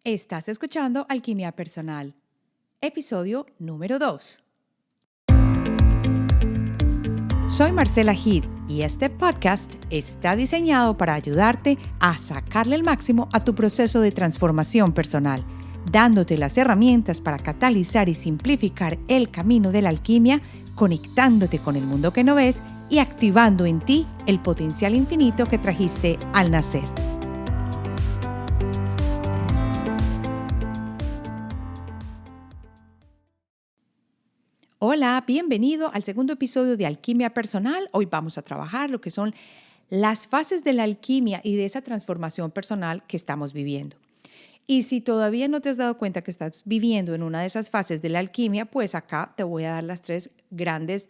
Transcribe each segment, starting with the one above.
Estás escuchando Alquimia Personal, episodio número 2. Soy Marcela Gid y este podcast está diseñado para ayudarte a sacarle el máximo a tu proceso de transformación personal, dándote las herramientas para catalizar y simplificar el camino de la alquimia, conectándote con el mundo que no ves y activando en ti el potencial infinito que trajiste al nacer. Hola, bienvenido al segundo episodio de Alquimia Personal. Hoy vamos a trabajar lo que son las fases de la alquimia y de esa transformación personal que estamos viviendo. Y si todavía no te has dado cuenta que estás viviendo en una de esas fases de la alquimia, pues acá te voy a dar las 3 grandes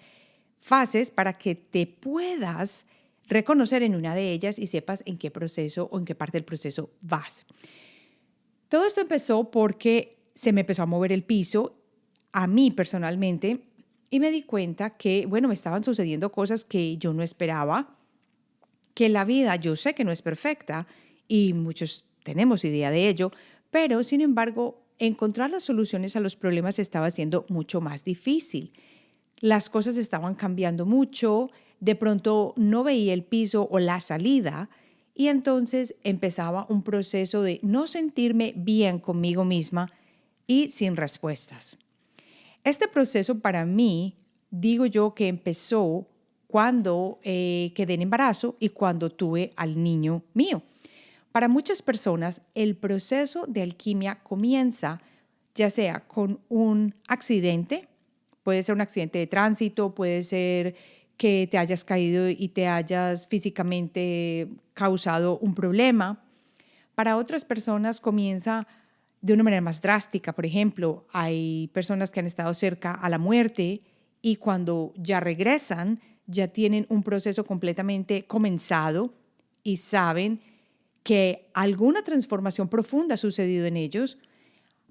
fases para que te puedas reconocer en una de ellas y sepas en qué proceso o en qué parte del proceso vas. Todo esto empezó porque se me empezó a mover el piso a mí personalmente y me di cuenta que, me estaban sucediendo cosas que yo no esperaba, que la vida yo sé que no es perfecta y muchos tenemos idea de ello, pero sin embargo, encontrar las soluciones a los problemas estaba siendo mucho más difícil. Las cosas estaban cambiando mucho, de pronto no veía el piso o la salida y entonces empezaba un proceso de no sentirme bien conmigo misma y sin respuestas. Este proceso para mí, digo yo que empezó cuando quedé en embarazo y cuando tuve al niño mío. Para muchas personas, el proceso de alquimia comienza ya sea con un accidente, puede ser un accidente de tránsito, puede ser que te hayas caído y te hayas físicamente causado un problema. Para otras personas comienza de una manera más drástica. Por ejemplo, hay personas que han estado cerca a la muerte y cuando ya regresan, ya tienen un proceso completamente comenzado y saben que alguna transformación profunda ha sucedido en ellos.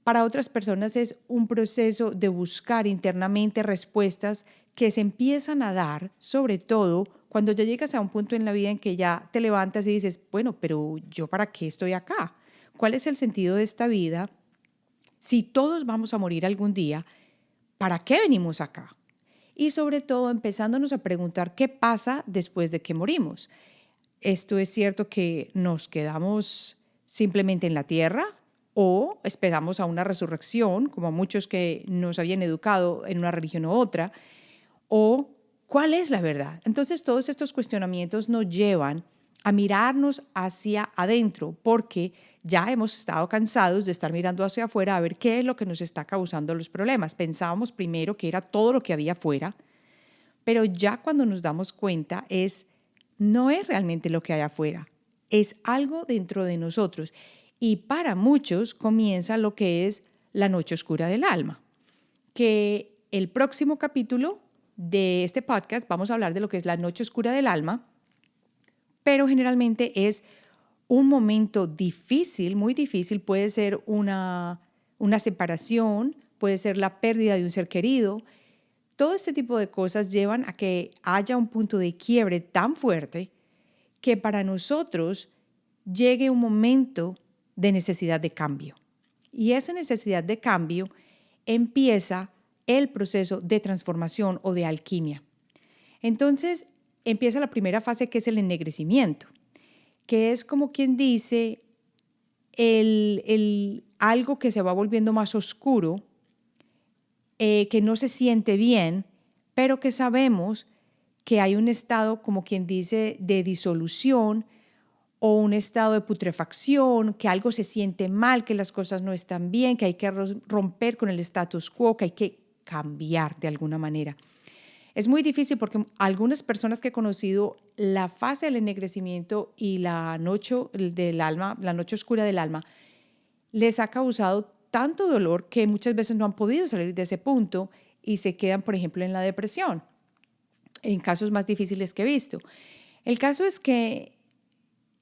Para otras personas es un proceso de buscar internamente respuestas que se empiezan a dar, sobre todo cuando ya llegas a un punto en la vida en que ya te levantas y dices, bueno, pero ¿yo para qué estoy acá? ¿Cuál es el sentido de esta vida? Si todos vamos a morir algún día, ¿para qué venimos acá? Y sobre todo empezándonos a preguntar qué pasa después de que morimos. Esto es cierto que nos quedamos simplemente en la tierra o esperamos a una resurrección, como muchos que nos habían educado en una religión u otra, o cuál es la verdad. Entonces todos estos cuestionamientos nos llevan a mirarnos hacia adentro porque ya hemos estado cansados de estar mirando hacia afuera a ver qué es lo que nos está causando los problemas. Pensábamos primero que era todo lo que había afuera, pero ya cuando nos damos cuenta no es realmente lo que hay afuera, es algo dentro de nosotros. Y para muchos comienza lo que es la noche oscura del alma, que el próximo capítulo de este podcast vamos a hablar de lo que es la noche oscura del alma, pero generalmente es un momento difícil, muy difícil, puede ser una separación, puede ser la pérdida de un ser querido. Todo este tipo de cosas llevan a que haya un punto de quiebre tan fuerte que para nosotros llegue un momento de necesidad de cambio. Y esa necesidad de cambio empieza el proceso de transformación o de alquimia. Entonces empieza la primera fase, que es el ennegrecimiento, que es como quien dice algo que se va volviendo más oscuro, que no se siente bien, pero que sabemos que hay un estado, como quien dice, de disolución o un estado de putrefacción, que algo se siente mal, que las cosas no están bien, que hay que romper con el status quo, que hay que cambiar de alguna manera. Es muy difícil porque algunas personas que he conocido, la fase del ennegrecimiento y la noche del alma, la noche oscura del alma, les ha causado tanto dolor que muchas veces no han podido salir de ese punto y se quedan, por ejemplo, en la depresión, en casos más difíciles que he visto. El caso es que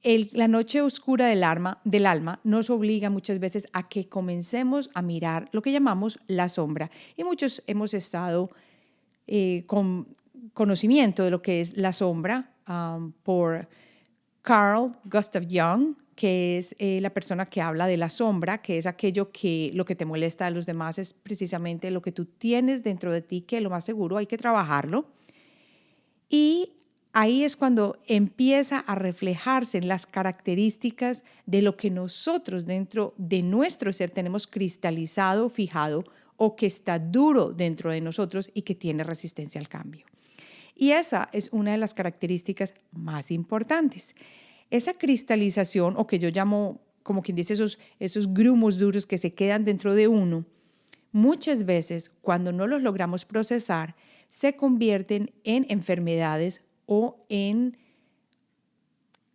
la noche oscura del alma nos obliga muchas veces a que comencemos a mirar lo que llamamos la sombra. Y muchos hemos estado con conocimiento de lo que es la sombra por Carl Gustav Jung, que es la persona que habla de la sombra, que es aquello que lo que te molesta a los demás es precisamente lo que tú tienes dentro de ti, que lo más seguro hay que trabajarlo. Y ahí es cuando empieza a reflejarse en las características de lo que nosotros dentro de nuestro ser tenemos cristalizado, fijado o que está duro dentro de nosotros y que tiene resistencia al cambio. Y esa es una de las características más importantes. Esa cristalización, o que yo llamo, como quien dice, esos grumos duros que se quedan dentro de uno, muchas veces cuando no los logramos procesar, se convierten en enfermedades o en,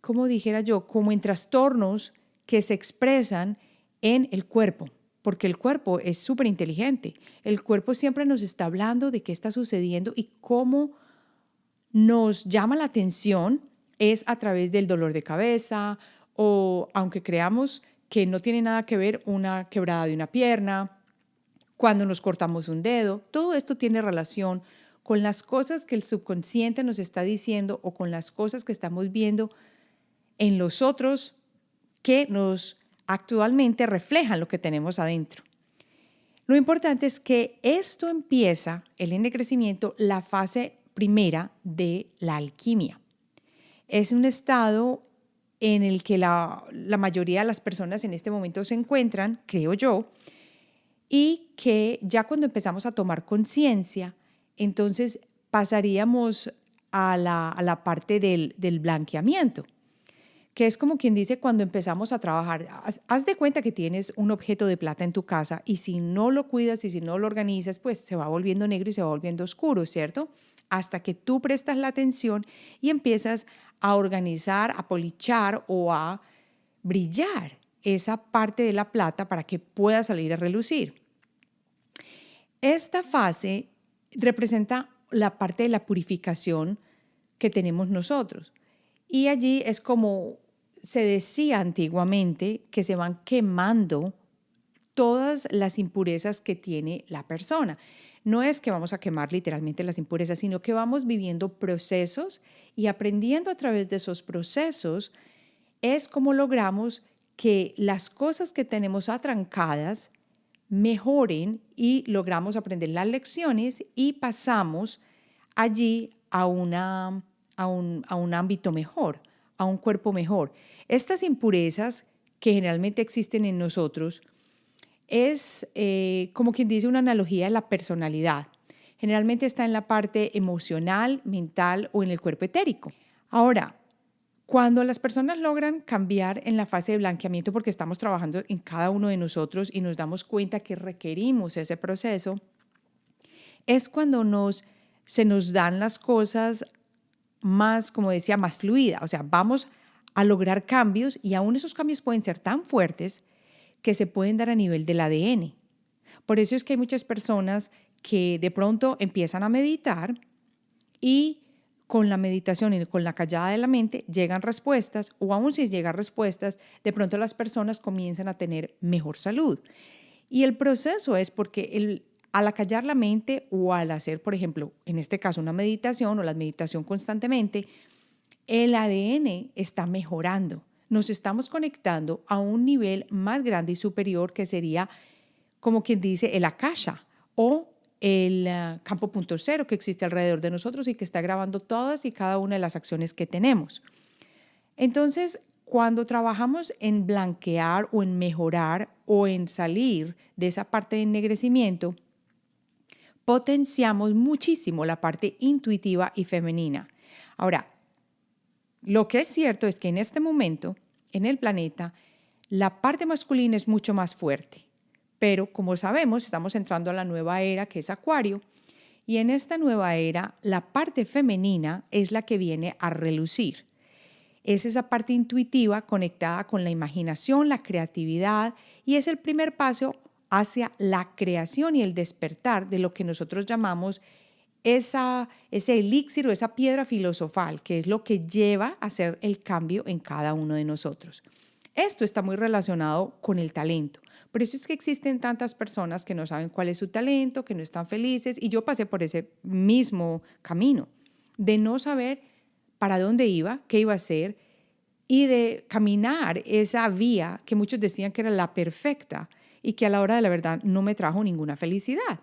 como dijera yo, como en trastornos que se expresan en el cuerpo, porque el cuerpo es súper inteligente. El cuerpo siempre nos está hablando de qué está sucediendo y cómo nos llama la atención es a través del dolor de cabeza o, aunque creamos que no tiene nada que ver, una quebrada de una pierna, cuando nos cortamos un dedo. Todo esto tiene relación con las cosas que el subconsciente nos está diciendo o con las cosas que estamos viendo en los otros que nos actualmente reflejan lo que tenemos adentro. Lo importante es que esto empieza, el ennegrecimiento, la fase primera de la alquimia. Es un estado en el que la mayoría de las personas en este momento se encuentran, creo yo, y que ya cuando empezamos a tomar conciencia, entonces pasaríamos a la parte del blanqueamiento, que es como quien dice cuando empezamos a trabajar. Haz de cuenta que tienes un objeto de plata en tu casa y si no lo cuidas y si no lo organizas, pues se va volviendo negro y se va volviendo oscuro, ¿cierto? Hasta que tú prestas la atención y empiezas a organizar, a polichar o a brillar esa parte de la plata para que pueda salir a relucir. Esta fase representa la parte de la purificación que tenemos nosotros. Y allí es como se decía antiguamente que se van quemando todas las impurezas que tiene la persona. No es que vamos a quemar literalmente las impurezas, sino que vamos viviendo procesos y aprendiendo a través de esos procesos es como logramos que las cosas que tenemos atrancadas mejoren y logramos aprender las lecciones y pasamos allí a un ámbito mejor, a un cuerpo mejor. Estas impurezas que generalmente existen en nosotros es, como quien dice, una analogía de la personalidad. Generalmente está en la parte emocional, mental o en el cuerpo etérico. Ahora, cuando las personas logran cambiar en la fase de blanqueamiento, porque estamos trabajando en cada uno de nosotros y nos damos cuenta que requerimos ese proceso, es cuando se nos dan las cosas más, como decía, más fluida. O sea, vamos a lograr cambios y aún esos cambios pueden ser tan fuertes que se pueden dar a nivel del ADN. Por eso es que hay muchas personas que de pronto empiezan a meditar y con la meditación y con la callada de la mente llegan respuestas, o aún si llegan respuestas, de pronto las personas comienzan a tener mejor salud. Y el proceso es porque al acallar la mente o al hacer, por ejemplo, en este caso una meditación o la meditación constantemente, el ADN está mejorando. Nos estamos conectando a un nivel más grande y superior que sería, como quien dice, el Akasha o el campo punto cero que existe alrededor de nosotros y que está grabando todas y cada una de las acciones que tenemos. Entonces, cuando trabajamos en blanquear o en mejorar o en salir de esa parte de ennegrecimiento, potenciamos muchísimo la parte intuitiva y femenina. Ahora, lo que es cierto es que en este momento, en el planeta, la parte masculina es mucho más fuerte. Pero como sabemos, estamos entrando a la nueva era que es Acuario. Y en esta nueva era, la parte femenina es la que viene a relucir. Es esa parte intuitiva conectada con la imaginación, la creatividad y es el primer paso hacia la creación y el despertar de lo que nosotros llamamos ese elixir o esa piedra filosofal, que es lo que lleva a hacer el cambio en cada uno de nosotros. Esto está muy relacionado con el talento. Por eso es que existen tantas personas que no saben cuál es su talento, que no están felices, y yo pasé por ese mismo camino de no saber para dónde iba, qué iba a hacer, y de caminar esa vía que muchos decían que era la perfecta y que a la hora de la verdad no me trajo ninguna felicidad.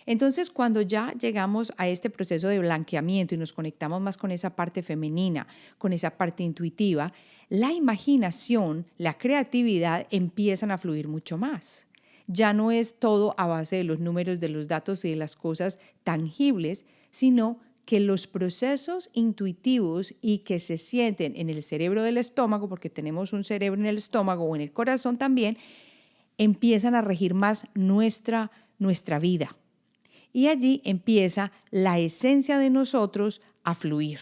Entonces, cuando ya llegamos a este proceso de blanqueamiento y nos conectamos más con esa parte femenina, con esa parte intuitiva, la imaginación, la creatividad empiezan a fluir mucho más. Ya no es todo a base de los números, de los datos y de las cosas tangibles, sino que los procesos intuitivos y que se sienten en el cerebro del estómago, porque tenemos un cerebro en el estómago o en el corazón también, empiezan a regir más nuestra vida. Y allí empieza la esencia de nosotros a fluir.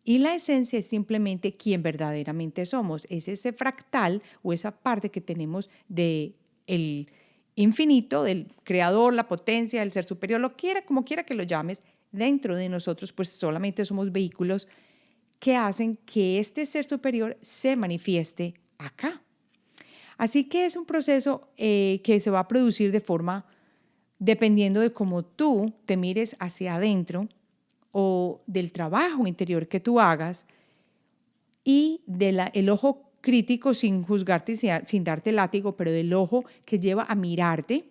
Y la esencia es simplemente quien verdaderamente somos. Es ese fractal o esa parte que tenemos del infinito, del creador, la potencia, el ser superior, como quiera que lo llames, dentro de nosotros, pues solamente somos vehículos que hacen que este ser superior se manifieste acá. Así que es un proceso que se va a producir de forma dependiendo de cómo tú te mires hacia adentro o del trabajo interior que tú hagas y el ojo crítico sin juzgarte, sin darte látigo, pero del ojo que lleva a mirarte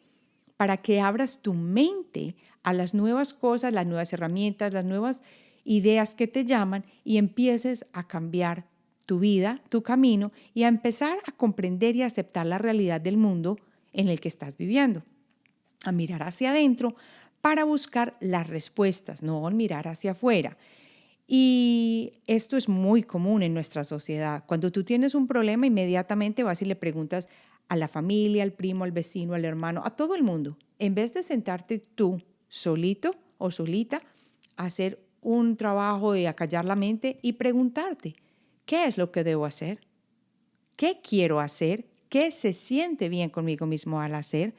para que abras tu mente a las nuevas cosas, las nuevas herramientas, las nuevas ideas que te llaman y empieces a cambiar tu vida, tu camino y a empezar a comprender y aceptar la realidad del mundo en el que estás viviendo. A mirar hacia adentro para buscar las respuestas, no mirar hacia afuera. Y esto es muy común en nuestra sociedad. Cuando tú tienes un problema, inmediatamente vas y le preguntas a la familia, al primo, al vecino, al hermano, a todo el mundo. En vez de sentarte tú solito o solita a hacer un trabajo de acallar la mente y preguntarte, ¿qué es lo que debo hacer? ¿Qué quiero hacer? ¿Qué se siente bien conmigo mismo al hacer?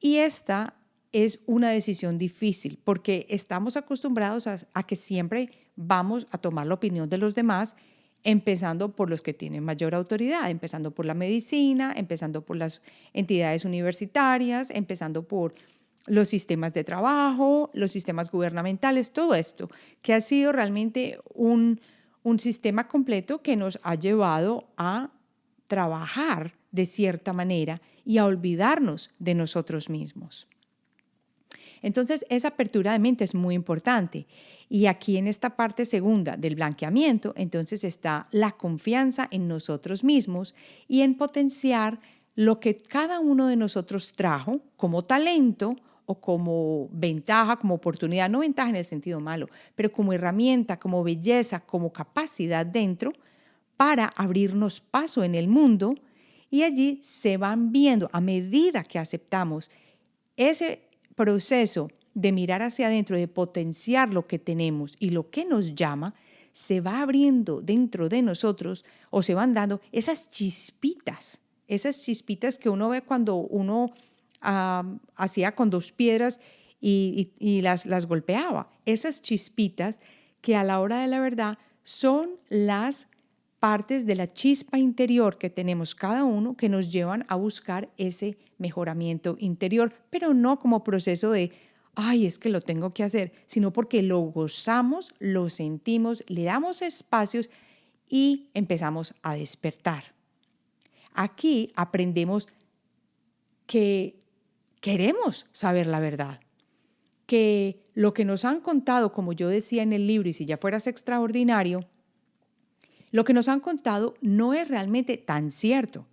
Y esta es una decisión difícil porque estamos acostumbrados a que siempre vamos a tomar la opinión de los demás, empezando por los que tienen mayor autoridad, empezando por la medicina, empezando por las entidades universitarias, empezando por los sistemas de trabajo, los sistemas gubernamentales, todo esto, que ha sido realmente un sistema completo que nos ha llevado a trabajar de cierta manera y a olvidarnos de nosotros mismos. Entonces, esa apertura de mente es muy importante. Y aquí en esta parte segunda del blanqueamiento, entonces está la confianza en nosotros mismos y en potenciar lo que cada uno de nosotros trajo como talento o como ventaja, como oportunidad, no ventaja en el sentido malo, pero como herramienta, como belleza, como capacidad dentro para abrirnos paso en el mundo. Y allí se van viendo, a medida que aceptamos ese proceso de mirar hacia adentro, de potenciar lo que tenemos y lo que nos llama, se va abriendo dentro de nosotros o se van dando esas chispitas que uno ve cuando uno hacía con dos piedras y las golpeaba. Esas chispitas que a la hora de la verdad son las partes de la chispa interior que tenemos cada uno que nos llevan a buscar ese mejoramiento interior, pero no como proceso de, ay, es que lo tengo que hacer, sino porque lo gozamos, lo sentimos, le damos espacios y empezamos a despertar. Aquí aprendemos que queremos saber la verdad, que lo que nos han contado, como yo decía en el libro, y si ya fueras extraordinario, lo que nos han contado no es realmente tan cierto,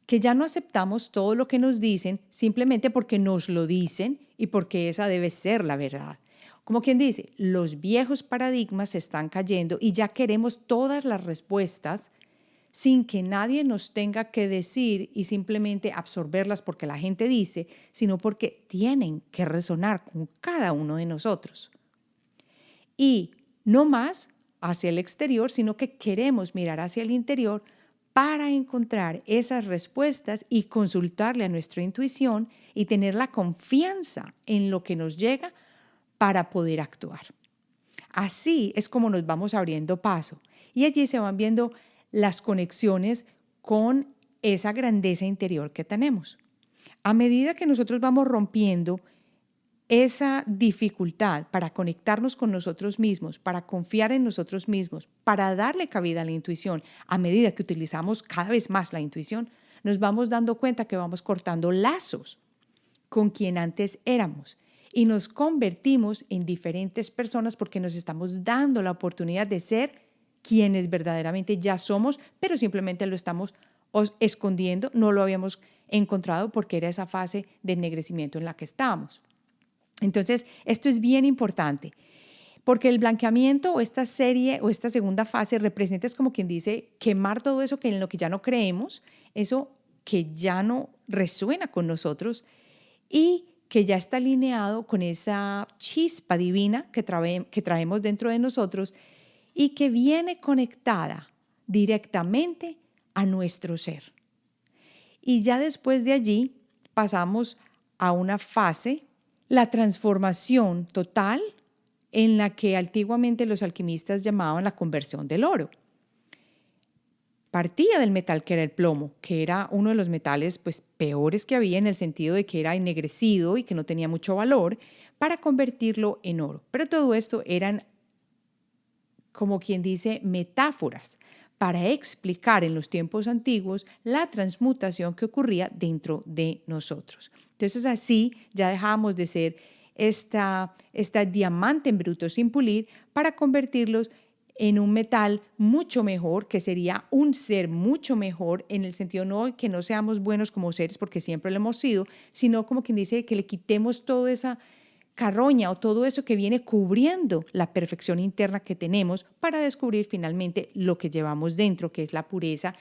que ya no aceptamos todo lo que nos dicen simplemente porque nos lo dicen y porque esa debe ser la verdad. Como quien dice, los viejos paradigmas se están cayendo y ya queremos todas las respuestas sin que nadie nos tenga que decir y simplemente absorberlas porque la gente dice, sino porque tienen que resonar con cada uno de nosotros. Y no más hacia el exterior, sino que queremos mirar hacia el interior para encontrar esas respuestas y consultarle a nuestra intuición y tener la confianza en lo que nos llega para poder actuar. Así es como nos vamos abriendo paso y allí se van viendo las conexiones con esa grandeza interior que tenemos. A medida que nosotros vamos rompiendo esa dificultad para conectarnos con nosotros mismos, para confiar en nosotros mismos, para darle cabida a la intuición, a medida que utilizamos cada vez más la intuición, nos vamos dando cuenta que vamos cortando lazos con quien antes éramos y nos convertimos en diferentes personas porque nos estamos dando la oportunidad de ser quienes verdaderamente ya somos, pero simplemente lo estamos escondiendo, no lo habíamos encontrado porque era esa fase de ennegrecimiento en la que estábamos. Entonces, esto es bien importante, porque el blanqueamiento o esta serie o esta segunda fase representa, es como quien dice, quemar todo eso que en lo que ya no creemos, eso que ya no resuena con nosotros y que ya está alineado con esa chispa divina que traemos dentro de nosotros y que viene conectada directamente a nuestro ser. Y ya después de allí pasamos a una fase, la transformación total, en la que antiguamente los alquimistas llamaban la conversión del oro. Partía del metal que era el plomo, que era uno de los metales pues, peores que había en el sentido de que era ennegrecido y que no tenía mucho valor, para convertirlo en oro. Pero todo esto eran, como quien dice, metáforas para explicar en los tiempos antiguos la transmutación que ocurría dentro de nosotros. Entonces así ya dejábamos de ser esta diamante en bruto sin pulir para convertirlos en un metal mucho mejor, que sería un ser mucho mejor, en el sentido no que no seamos buenos como seres porque siempre lo hemos sido, sino como quien dice que le quitemos toda esa carroña o todo eso que viene cubriendo la perfección interna que tenemos para descubrir finalmente lo que llevamos dentro, que es la pureza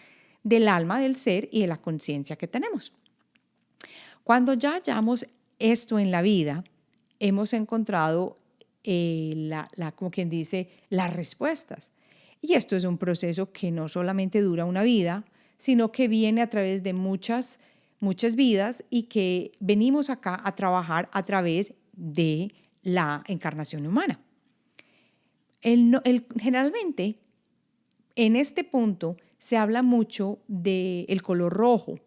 del alma, del ser y de la conciencia que tenemos. Cuando ya hallamos esto en la vida, hemos encontrado como quien dice, las respuestas. Y esto es un proceso que no solamente dura una vida, sino que viene a través de muchas vidas y que venimos acá a trabajar a través de la encarnación humana. Generalmente, en este punto, se habla mucho del color rojo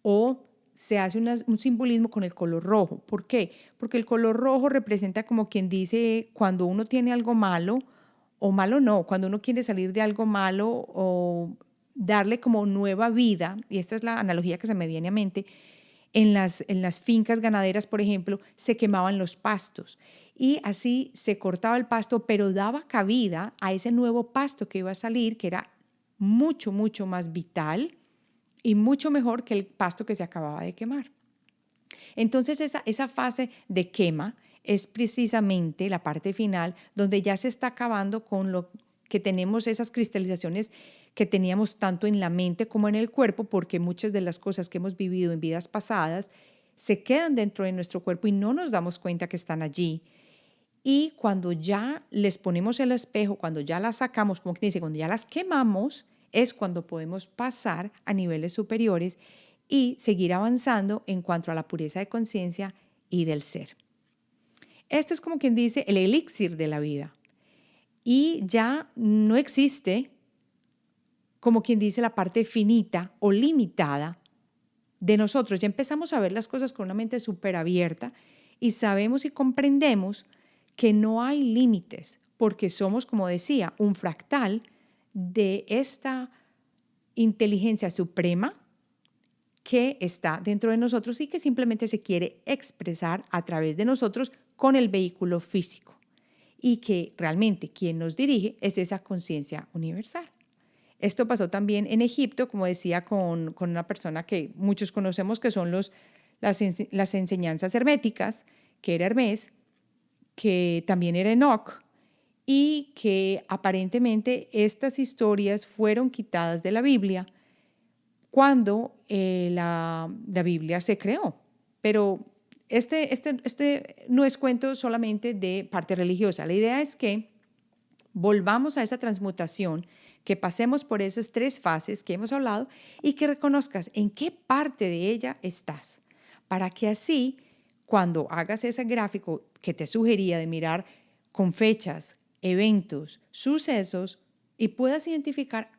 o se hace un simbolismo con el color rojo. ¿Por qué? Porque el color rojo representa, como quien dice, cuando uno tiene algo malo, o malo no, cuando uno quiere salir de algo malo o darle como nueva vida, y esta es la analogía que se me viene a mente, en las fincas ganaderas, por ejemplo, se quemaban los pastos y así se cortaba el pasto, pero daba cabida a ese nuevo pasto que iba a salir, que era mucho, mucho más vital y mucho mejor que el pasto que se acababa de quemar. Entonces, esa fase de quema es precisamente la parte final donde ya se está acabando con lo que tenemos, esas cristalizaciones que teníamos tanto en la mente como en el cuerpo, porque muchas de las cosas que hemos vivido en vidas pasadas se quedan dentro de nuestro cuerpo y no nos damos cuenta que están allí. Y cuando ya les ponemos el espejo, cuando ya las sacamos, como que dice, cuando ya las quemamos, es cuando podemos pasar a niveles superiores y seguir avanzando en cuanto a la pureza de conciencia y del ser. Este es como quien dice el elixir de la vida. Y ya no existe, como quien dice, la parte finita o limitada de nosotros. Ya empezamos a ver las cosas con una mente súper abierta y sabemos y comprendemos que no hay límites, porque somos, como decía, un fractal de esta inteligencia suprema que está dentro de nosotros y que simplemente se quiere expresar a través de nosotros con el vehículo físico, y que realmente quien nos dirige es esa conciencia universal. Esto pasó también en Egipto, como decía, con una persona que muchos conocemos, que son las enseñanzas herméticas, que era Hermes, que también era Enoch, y que aparentemente estas historias fueron quitadas de la Biblia cuando la Biblia se creó. Pero este no es cuento solamente de parte religiosa. La idea es que volvamos a esa transmutación, que pasemos por esas 3 fases que hemos hablado y que reconozcas en qué parte de ella estás, para que así, cuando hagas ese gráfico que te sugería de mirar con fechas, eventos, sucesos, y puedas identificar,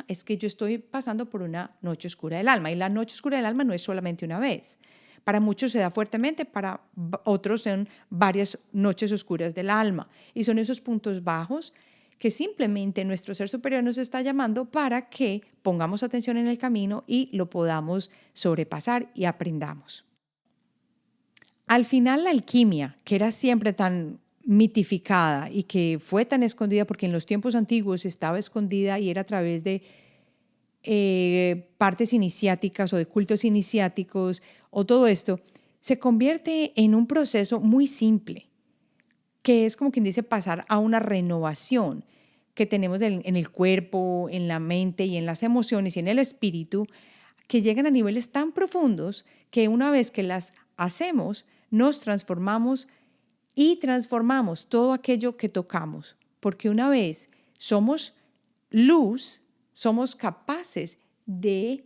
es que yo estoy pasando por una noche oscura del alma. Y la noche oscura del alma no es solamente una vez. Para muchos se da fuertemente, para otros son varias noches oscuras del alma. Y son esos puntos bajos que simplemente nuestro ser superior nos está llamando para que pongamos atención en el camino y lo podamos sobrepasar y aprendamos. Al final, la alquimia, que era siempre tan mitificada y que fue tan escondida porque en los tiempos antiguos estaba escondida y era a través de partes iniciáticas o de cultos iniciáticos o todo esto, se convierte en un proceso muy simple, que es como quien dice pasar a una renovación que tenemos en el cuerpo, en la mente y en las emociones y en el espíritu, que llegan a niveles tan profundos que una vez que las hacemos, nos transformamos y transformamos todo aquello que tocamos, porque una vez somos luz, somos capaces de,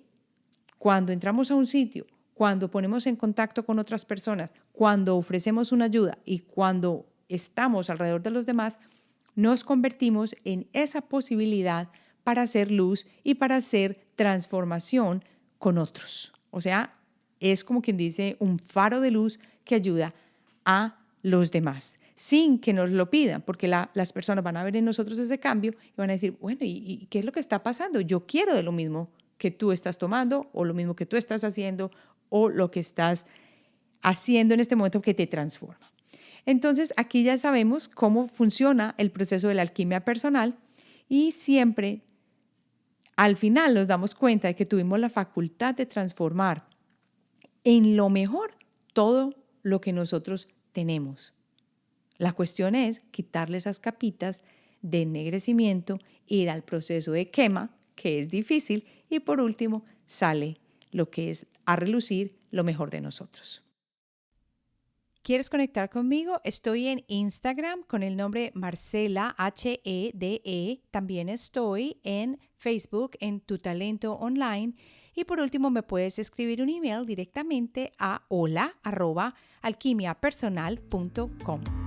cuando entramos a un sitio, cuando ponemos en contacto con otras personas, cuando ofrecemos una ayuda y cuando estamos alrededor de los demás, nos convertimos en esa posibilidad para hacer luz y para hacer transformación con otros. O sea, es como quien dice un faro de luz que ayuda a los demás, sin que nos lo pidan, porque las personas van a ver en nosotros ese cambio y van a decir, bueno, ¿y qué es lo que está pasando? Yo quiero de lo mismo que tú estás tomando o lo mismo que tú estás haciendo o lo que estás haciendo en este momento que te transforma. Entonces, aquí ya sabemos cómo funciona el proceso de la alquimia personal y siempre al final nos damos cuenta de que tuvimos la facultad de transformar en lo mejor todo lo que nosotros tenemos. La cuestión es quitarle esas capitas de ennegrecimiento, ir al proceso de quema, que es difícil, y por último sale lo que es a relucir lo mejor de nosotros. ¿Quieres conectar conmigo? Estoy en Instagram con el nombre Marcela Hede. También estoy en Facebook en Tu Talento Online. Y por último, me puedes escribir un email directamente a hola@alquimiapersonal.com.